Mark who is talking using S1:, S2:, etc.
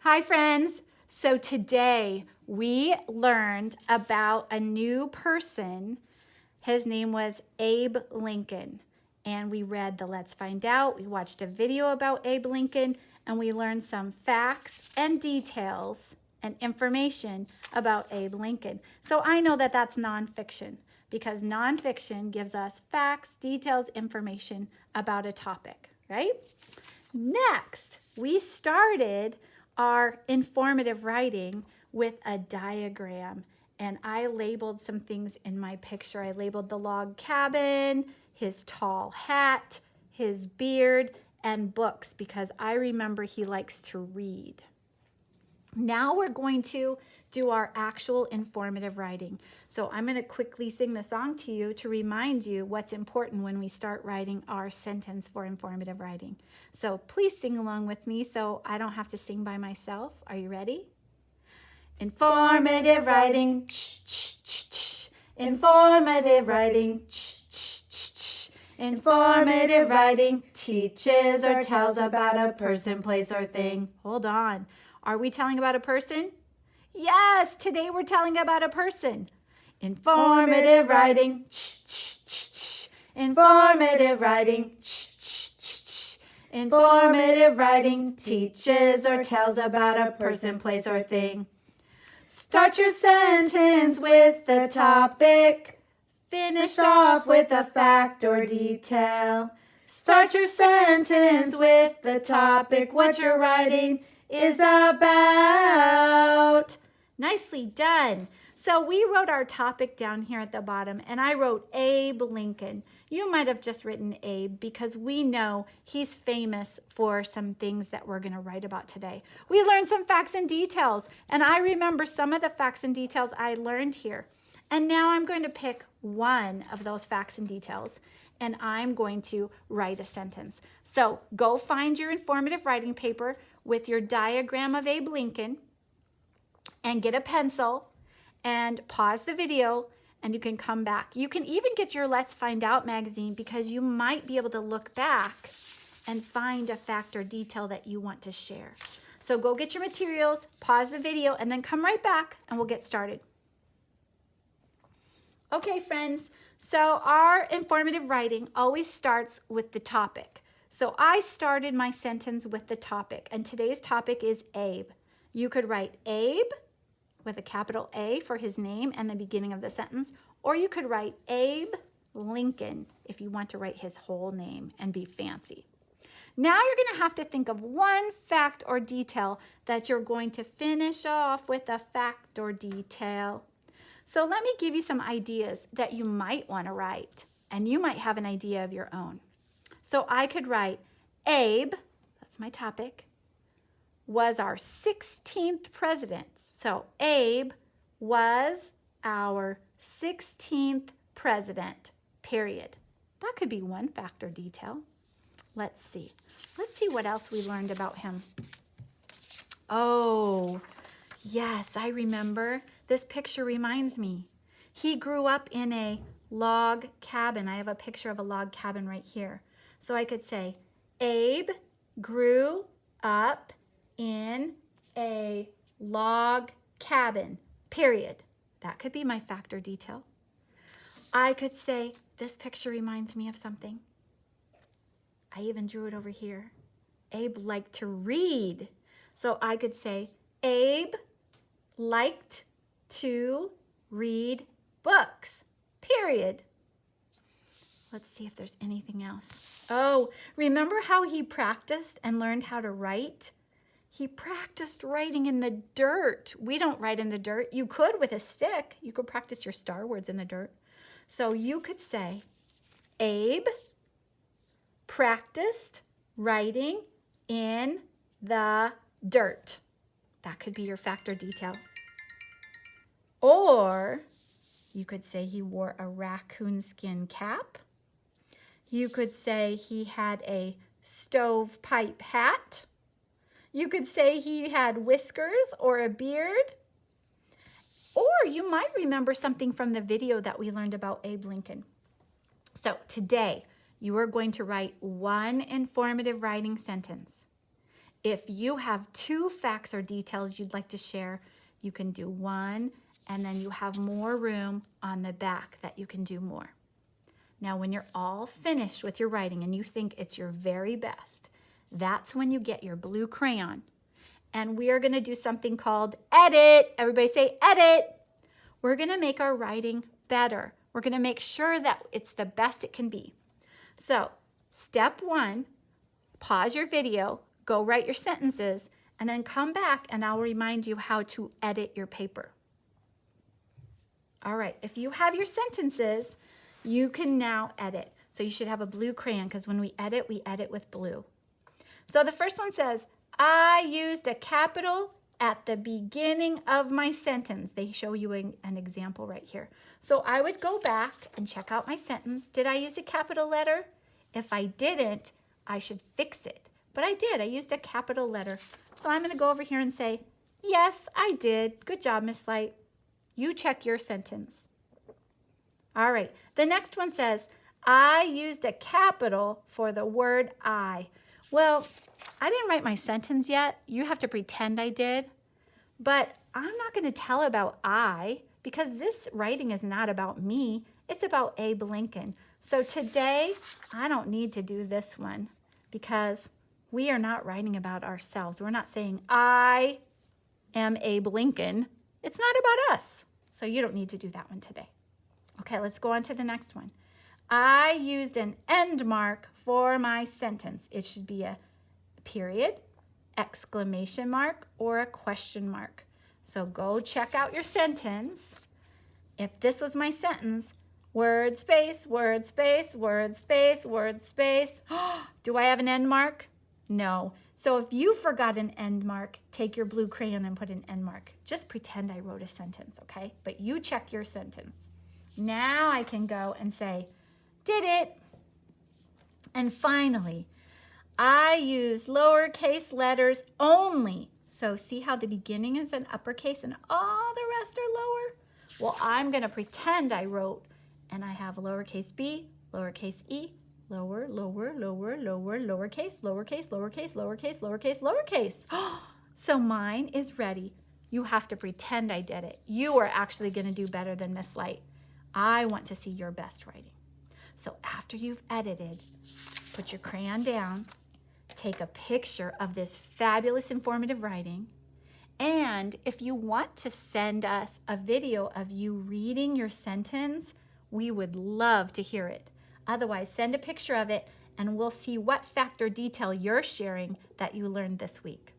S1: Hi, friends. So today we learned about a new person. His name was Abe Lincoln. And we read the Let's Find Out. We watched a video about Abe Lincoln, and we learned some facts and details and information about Abe Lincoln. So I know that that's nonfiction because nonfiction gives us facts, details, information about a topic, right? Next, we started our informative writing with a diagram, and I labeled some things in my picture. I labeled the log cabin, his tall hat, his beard, and books because I remember he likes to read. Now we're going to do our actual informative writing. So I'm going to quickly sing the song to you to remind you what's important when we start writing our sentence for informative writing. So please sing along with me so I don't have to sing by myself. Are you ready? Informative writing. Informative writing. Informative writing teaches or tells about a person, place, or thing. Hold on. Are we telling about a person? Yes, today we're telling about a person. Informative writing. Informative writing. Informative writing teaches or tells about a person, place, or thing. Start your sentence with the topic. Finish off with a fact or detail. Start your sentence with the topic, what you're writing is about. Nicely done. So we wrote our topic down here at the bottom, and I wrote Abe Lincoln. You might have just written Abe because we know he's famous for some things that we're going to write about today. We learned some facts and details, and I remember some of the facts and details I learned here. And now I'm going to pick one of those facts and details, and I'm going to write a sentence. So go find your informative writing paper with your diagram of Abe Lincoln and get a pencil and pause the video, and you can come back. You can even get your Let's Find Out magazine because you might be able to look back and find a fact or detail that you want to share. So go get your materials, pause the video, and then come right back and we'll get started. Okay, friends, so our informative writing always starts with the topic. So I started my sentence with the topic, and today's topic is Abe. You could write Abe with a capital A for his name and the beginning of the sentence, or you could write Abe Lincoln if you want to write his whole name and be fancy. Now you're going to have to think of one fact or detail that you're going to finish off with a fact or detail. So let me give you some ideas that you might want to write, and you might have an idea of your own. So I could write Abe, that's my topic, was our 16th president. So Abe was our 16th president, period. That could be one fact or detail. Let's see. Let's see what else we learned about him. Oh, yes, I remember. This picture reminds me. He grew up in a log cabin. I have a picture of a log cabin right here. So I could say, Abe grew up in a log cabin, period. That could be my fact or detail. I could say, this picture reminds me of something. I even drew it over here. Abe liked to read. So I could say, Abe liked to read books, period. Let's see if there's anything else. Oh, remember how he practiced and learned how to write? He practiced writing in the dirt. We don't write in the dirt. You could with a stick. You could practice your star words in the dirt. So you could say, Abe practiced writing in the dirt. That could be your fact or detail. Or you could say he wore a raccoon skin cap. You could say he had a stovepipe hat. You could say he had whiskers or a beard. Or you might remember something from the video that we learned about Abe Lincoln. So today, you are going to write one informative writing sentence. If you have 2 facts or details you'd like to share, you can do 1, and then you have more room on the back that you can do more. Now, when you're all finished with your writing and you think it's your very best, that's when you get your blue crayon. And we are going to do something called edit. Everybody say edit. We're going to make our writing better. We're going to make sure that it's the best it can be. So, step 1, pause your video, go write your sentences, and then come back and I'll remind you how to edit your paper. All right, if you have your sentences, you can now edit. So you should have a blue crayon because when we edit with blue. So the first one says, I used a capital at the beginning of my sentence. They show you an example right here. So I would go back and check out my sentence. Did I use a capital letter? If I didn't, I should fix it. But I did. I used a capital letter. So I'm going to go over here and say, yes, I did. Good job, Miss Light. You check your sentence. All right. The next one says, I used a capital for the word I. Well, I didn't write my sentence yet. You have to pretend I did. But I'm not going to tell about I because this writing is not about me. It's about Abe Lincoln. So today, I don't need to do this one because we are not writing about ourselves. We're not saying, I am Abe Lincoln. It's not about us. So you don't need to do that one today. Okay, let's go on to the next one. I used an end mark for my sentence. It should be a period, exclamation mark, or a question mark. So go check out your sentence. If this was my sentence, word space, word space, word space, word space. Do I have an end mark? No. So if you forgot an end mark, take your blue crayon and put an end mark. Just pretend I wrote a sentence, okay? But you check your sentence. Now I can go and say, did it. And finally, I use lowercase letters only. So see how the beginning is an uppercase and all the rest are lower? Well, I'm going to pretend I wrote, and I have lowercase b, lowercase e, lower, lower, lower, lower, lowercase, lowercase, lowercase, lowercase, lowercase, lowercase. So mine is ready. You have to pretend I did it. You are actually going to do better than Miss Light. I want to see your best writing. So after you've edited, put your crayon down, take a picture of this fabulous informative writing, and if you want to send us a video of you reading your sentence, we would love to hear it. Otherwise, send a picture of it and we'll see what fact or detail you're sharing that you learned this week.